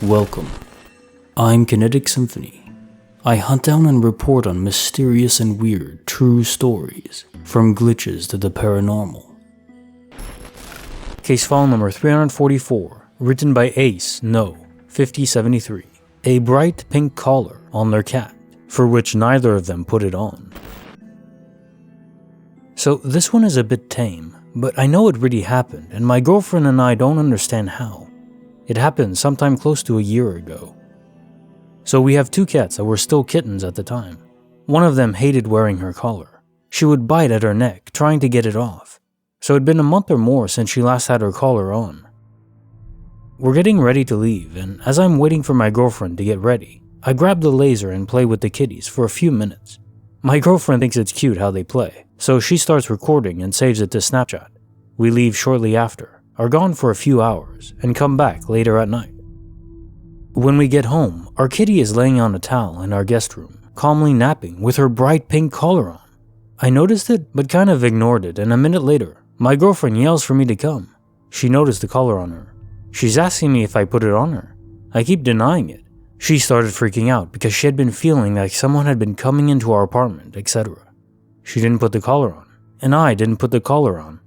Welcome. I'm Kinetic Symphony. I hunt down and report on mysterious and weird true stories, from glitches to the paranormal. Case file number 344, written by Ace No 5073. A bright pink collar on their cat, for which neither of them put it on. So this one is a bit tame, but I know it really happened, and my girlfriend and I don't understand how. It happened sometime close to a year ago. So we have two cats that were still kittens at the time. One of them hated wearing her collar. She would bite at her neck, trying to get it off. So it'd been a month or more since she last had her collar on. We're getting ready to leave, and as I'm waiting for my girlfriend to get ready, I grab the laser and play with the kitties for a few minutes. My girlfriend thinks it's cute how they play, so she starts recording and saves it to Snapchat. We leave shortly after, are gone for a few hours, and come back later at night. When we get home, our kitty is laying on a towel in our guest room, calmly napping with her bright pink collar on. I noticed it, but kind of ignored it, and a minute later, my girlfriend yells for me to come. She noticed the collar on her. She's asking me if I put it on her. I keep denying it. She started freaking out because she had been feeling like someone had been coming into our apartment, etc. She didn't put the collar on, and I didn't put the collar on.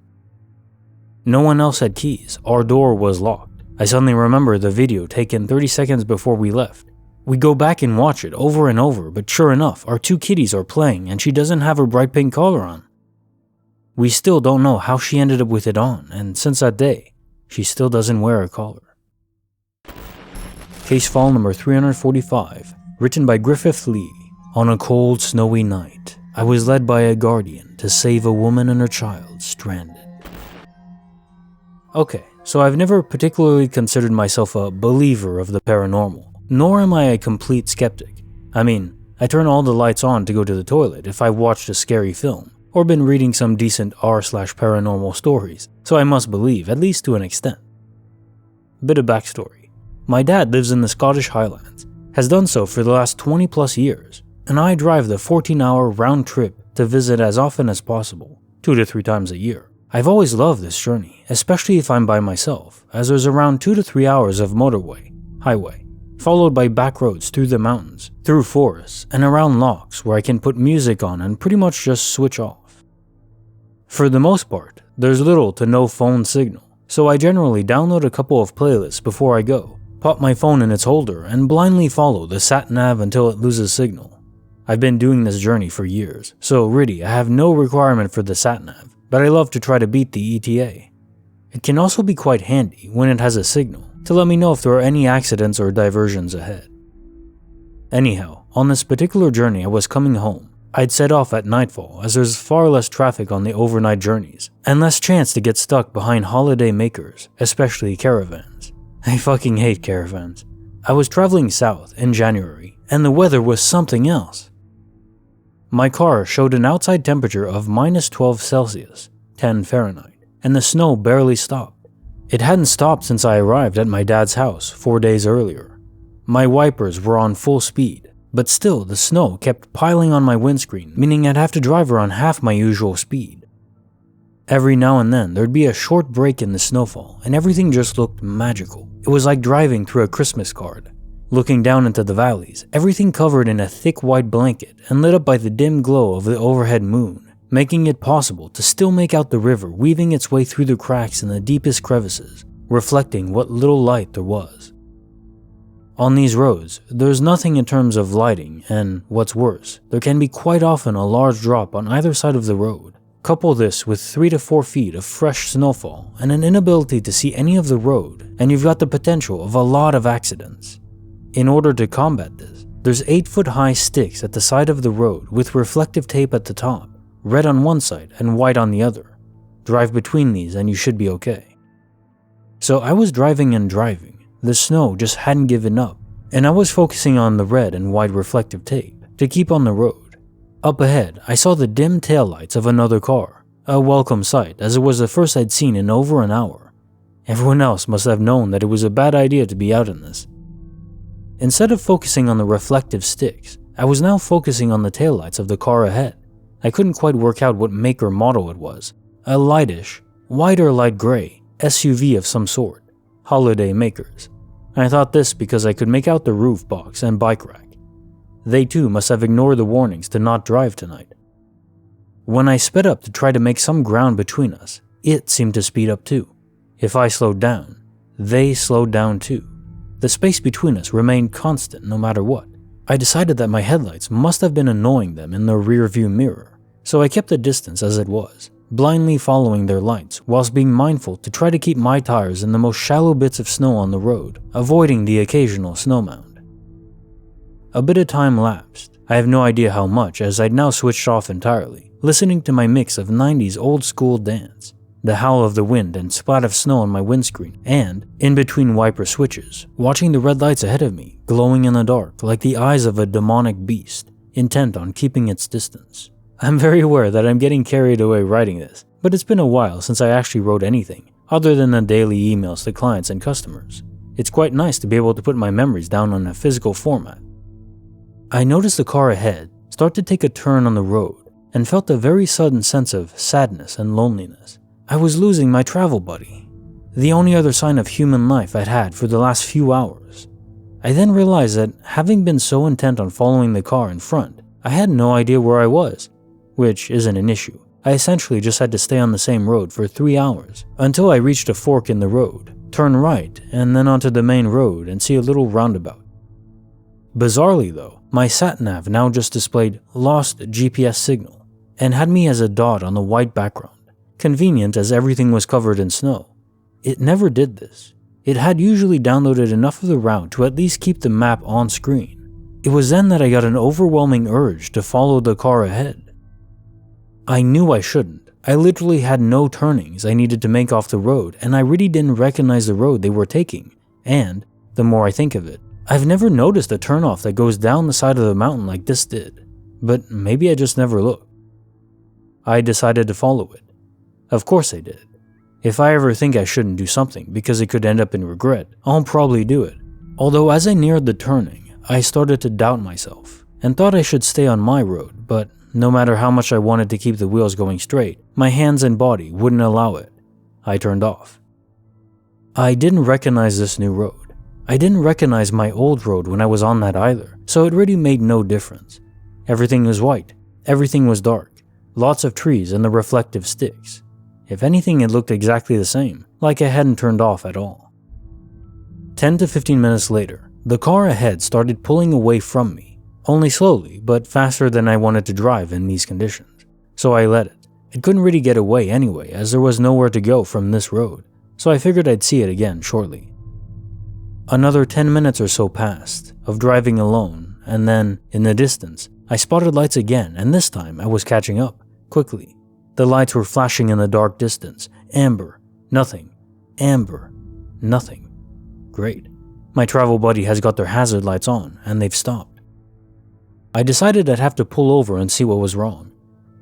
No one else had keys. Our door was locked. I suddenly remember the video taken 30 seconds before we left. We go back and watch it over and over, but sure enough, our two kitties are playing and she doesn't have her bright pink collar on. We still don't know how she ended up with it on, and since that day, she still doesn't wear a collar. Case file number 345, written by griffithle. On a cold, snowy night, I was led by a guardian to save a woman and her child stranded. Okay, so I've never particularly considered myself a believer of the paranormal, nor am I a complete skeptic. I mean, I turn all the lights on to go to the toilet if I've watched a scary film, or been reading some decent r/paranormal stories, so I must believe, at least to an extent. Bit of backstory. My dad lives in the Scottish Highlands, has done so for the last 20 plus years, and I drive the 14-hour round trip to visit as often as possible, 2 to 3 times a year. I've always loved this journey, especially if I'm by myself, as there's around 2 to 3 hours of motorway, highway, followed by back roads through the mountains, through forests, and around locks where I can put music on and pretty much just switch off. For the most part, there's little to no phone signal, so I generally download a couple of playlists before I go, pop my phone in its holder, and blindly follow the sat-nav until it loses signal. I've been doing this journey for years, so really I have no requirement for the sat-nav, but I love to try to beat the ETA. It can also be quite handy when it has a signal to let me know if there are any accidents or diversions ahead. Anyhow, on this particular journey I was coming home. I'd set off at nightfall as there's far less traffic on the overnight journeys and less chance to get stuck behind holiday makers, especially caravans. I fucking hate caravans. I was traveling south in January and the weather was something else. My car showed an outside temperature of -12 Celsius, 10 Fahrenheit, and the snow barely stopped. It hadn't stopped since I arrived at my dad's house 4 days earlier. My wipers were on full speed, but still the snow kept piling on my windscreen, meaning I'd have to drive around half my usual speed. Every now and then there'd be a short break in the snowfall and everything just looked magical. It was like driving through a Christmas card. Looking down into the valleys, everything covered in a thick white blanket and lit up by the dim glow of the overhead moon, making it possible to still make out the river weaving its way through the cracks in the deepest crevices, reflecting what little light there was. On these roads, there's nothing in terms of lighting, and what's worse, there can be quite often a large drop on either side of the road. Couple this with 3 to 4 feet of fresh snowfall and an inability to see any of the road, and you've got the potential of a lot of accidents. In order to combat this, there's 8-foot-high sticks at the side of the road with reflective tape at the top, red on one side and white on the other. Drive between these and you should be okay. So I was driving and driving. The snow just hadn't given up, and I was focusing on the red and white reflective tape to keep on the road. Up ahead, I saw the dim taillights of another car, a welcome sight as it was the first I'd seen in over an hour. Everyone else must have known that it was a bad idea to be out in this. Instead of focusing on the reflective sticks, I was now focusing on the taillights of the car ahead. I couldn't quite work out what make or model it was. A lightish, white or light gray SUV of some sort. Holiday makers. I thought this because I could make out the roof box and bike rack. They too must have ignored the warnings to not drive tonight. When I sped up to try to make some ground between us, it seemed to speed up too. If I slowed down, they slowed down too. The space between us remained constant no matter what. I decided that my headlights must have been annoying them in the rearview mirror, so I kept the distance as it was, blindly following their lights whilst being mindful to try to keep my tires in the most shallow bits of snow on the road, avoiding the occasional snow mound. A bit of time lapsed. I have no idea how much, as I'd now switched off entirely, listening to my mix of 90s old school dance, the howl of the wind and splat of snow on my windscreen, and, in between wiper switches, watching the red lights ahead of me glowing in the dark like the eyes of a demonic beast, intent on keeping its distance. I'm very aware that I'm getting carried away writing this, but it's been a while since I actually wrote anything, other than the daily emails to clients and customers. It's quite nice to be able to put my memories down on a physical format. I noticed the car ahead start to take a turn on the road and felt a very sudden sense of sadness and loneliness. I was losing my travel buddy, the only other sign of human life I'd had for the last few hours. I then realized that, having been so intent on following the car in front, I had no idea where I was, which isn't an issue. I essentially just had to stay on the same road for 3 hours, until I reached a fork in the road, turn right, and then onto the main road and see a little roundabout. Bizarrely though, my sat-nav now just displayed lost GPS signal, and had me as a dot on the white background. Convenient as everything was covered in snow. It never did this. It had usually downloaded enough of the route to at least keep the map on screen. It was then that I got an overwhelming urge to follow the car ahead. I knew I shouldn't. I literally had no turnings I needed to make off the road, and I really didn't recognize the road they were taking. And, the more I think of it, I've never noticed a turnoff that goes down the side of the mountain like this did. But maybe I just never looked. I decided to follow it. Of course I did. If I ever think I shouldn't do something because it could end up in regret, I'll probably do it. Although as I neared the turning, I started to doubt myself, and thought I should stay on my road, but no matter how much I wanted to keep the wheels going straight, my hands and body wouldn't allow it. I turned off. I didn't recognize this new road. I didn't recognize my old road when I was on that either, so it really made no difference. Everything was white, everything was dark, lots of trees and the reflective sticks. If anything, it looked exactly the same, like I hadn't turned off at all. 10 to 15 minutes later, the car ahead started pulling away from me, only slowly, but faster than I wanted to drive in these conditions. So I let it. It couldn't really get away anyway, as there was nowhere to go from this road, so I figured I'd see it again shortly. Another 10 minutes or so passed, of driving alone, and then, in the distance, I spotted lights again, and this time I was catching up, quickly. The lights were flashing in the dark distance. Amber. Nothing. Amber. Nothing. Great. My travel buddy has got their hazard lights on, and they've stopped. I decided I'd have to pull over and see what was wrong.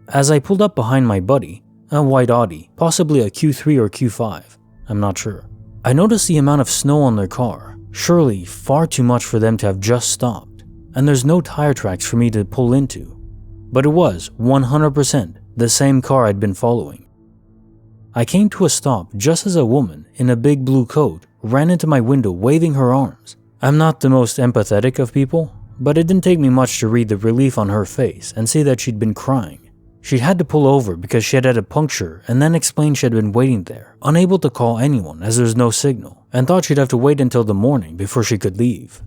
As I pulled up behind my buddy, a white Audi, possibly a Q3 or Q5, I'm not sure, I noticed the amount of snow on their car, surely far too much for them to have just stopped, and there's no tire tracks for me to pull into. But it was 100% the same car I'd been following. I came to a stop just as a woman in a big blue coat ran into my window waving her arms. I'm not the most empathetic of people, but it didn't take me much to read the relief on her face and see that she'd been crying. She'd had to pull over because she had had a puncture, and then explained she had been waiting there, unable to call anyone as there's no signal, and thought she'd have to wait until the morning before she could leave.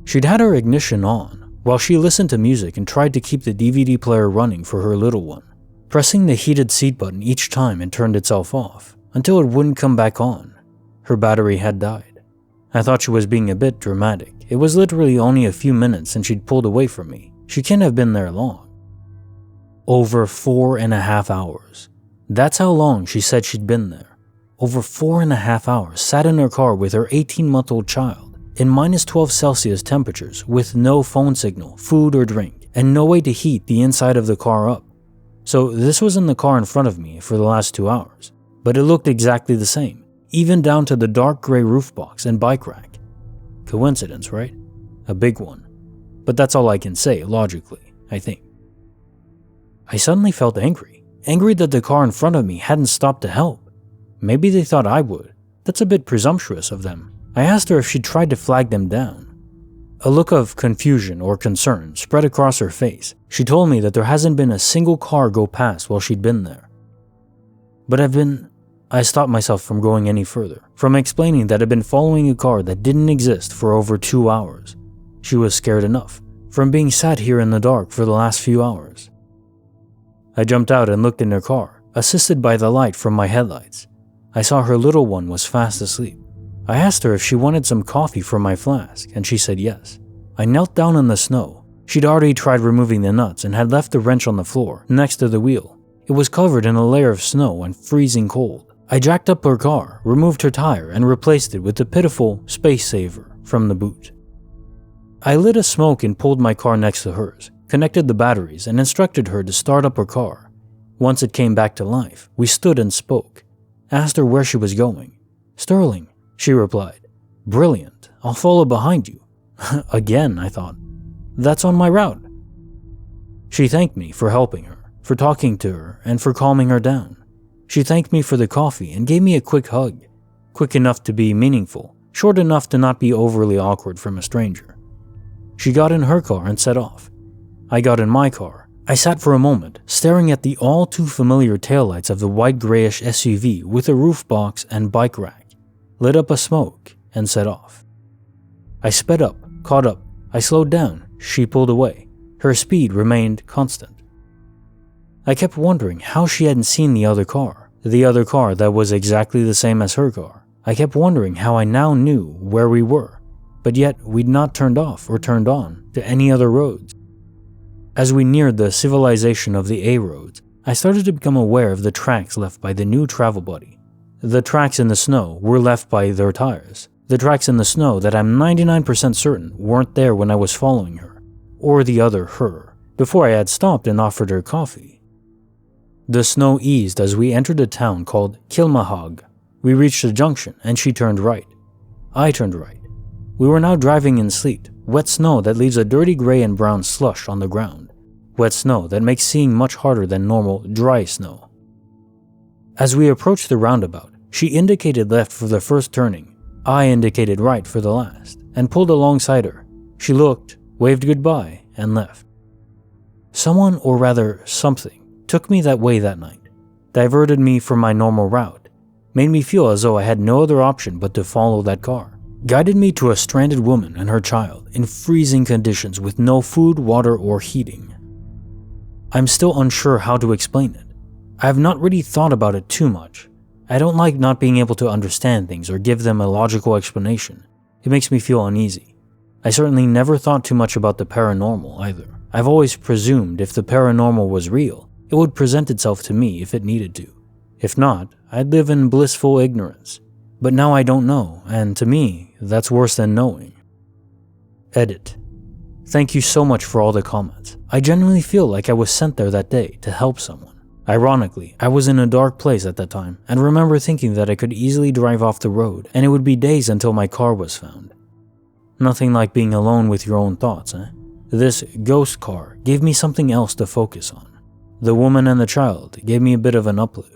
She'd had her ignition on, while she listened to music and tried to keep the DVD player running for her little one, pressing the heated seat button each time it turned itself off, until it wouldn't come back on. Her battery had died. I thought she was being a bit dramatic. It was literally only a few minutes since she'd pulled away from me. She can't have been there long. Over 4.5 hours. That's how long she said she'd been there. Over 4.5 hours sat in her car with her 18-month-old child, in minus 12 Celsius temperatures, with no phone signal, food or drink, and no way to heat the inside of the car up. So this was in the car in front of me for the last 2 hours, but it looked exactly the same, even down to the dark gray roof box and bike rack. Coincidence, right? A big one. But that's all I can say, logically, I think. I suddenly felt angry that the car in front of me hadn't stopped to help. Maybe they thought I would. That's a bit presumptuous of them. I asked her if she'd tried to flag them down. A look of confusion or concern spread across her face. She told me that there hasn't been a single car go past while she'd been there. But I stopped myself from going any further, from explaining that I'd been following a car that didn't exist for over 2 hours. She was scared enough, from being sat here in the dark for the last few hours. I jumped out and looked in her car, assisted by the light from my headlights. I saw her little one was fast asleep. I asked her if she wanted some coffee from my flask, and she said yes. I knelt down in the snow. She'd already tried removing the nuts and had left the wrench on the floor, next to the wheel. It was covered in a layer of snow and freezing cold. I jacked up her car, removed her tire, and replaced it with the pitiful space saver from the boot. I lit a smoke and pulled my car next to hers, connected the batteries, and instructed her to start up her car. Once it came back to life, we stood and spoke. Asked her where she was going. "Sterling," she replied. "Brilliant. I'll follow behind you." Again, I thought. That's on my route. She thanked me for helping her, for talking to her, and for calming her down. She thanked me for the coffee and gave me a quick hug. Quick enough to be meaningful, short enough to not be overly awkward from a stranger. She got in her car and set off. I got in my car. I sat for a moment, staring at the all-too-familiar taillights of the white-grayish SUV with a roof box and bike rack, lit up a smoke, and set off. I sped up, caught up. I slowed down. She pulled away. Her speed remained constant. I kept wondering how she hadn't seen the other car that was exactly the same as her car. I kept wondering how I now knew where we were, but yet we'd not turned off or turned on to any other roads. As we neared the civilization of the A roads, I started to become aware of the tracks left by the new travel buddy. The tracks in the snow were left by their tires. The tracks in the snow that I'm 99% certain weren't there when I was following her, or the other her, before I had stopped and offered her coffee. The snow eased as we entered a town called Kilmahog. We reached a junction and she turned right. I turned right. We were now driving in sleet, wet snow that leaves a dirty gray and brown slush on the ground. Wet snow that makes seeing much harder than normal dry snow. As we approached the roundabout, she indicated left for the first turning. I indicated right for the last, and pulled alongside her. She looked, waved goodbye, and left. Someone, or rather something, took me that way that night, diverted me from my normal route, made me feel as though I had no other option but to follow that car, guided me to a stranded woman and her child in freezing conditions with no food, water, or heating. I'm still unsure how to explain it. I have not really thought about it too much. I don't like not being able to understand things or give them a logical explanation. It makes me feel uneasy. I certainly never thought too much about the paranormal either. I've always presumed if the paranormal was real, it would present itself to me if it needed to. If not, I'd live in blissful ignorance. But now I don't know, and to me, that's worse than knowing. Edit. Thank you so much for all the comments. I genuinely feel like I was sent there that day to help someone. Ironically, I was in a dark place at that time and remember thinking that I could easily drive off the road and it would be days until my car was found. Nothing like being alone with your own thoughts, eh? This ghost car gave me something else to focus on. The woman and the child gave me a bit of an uplift.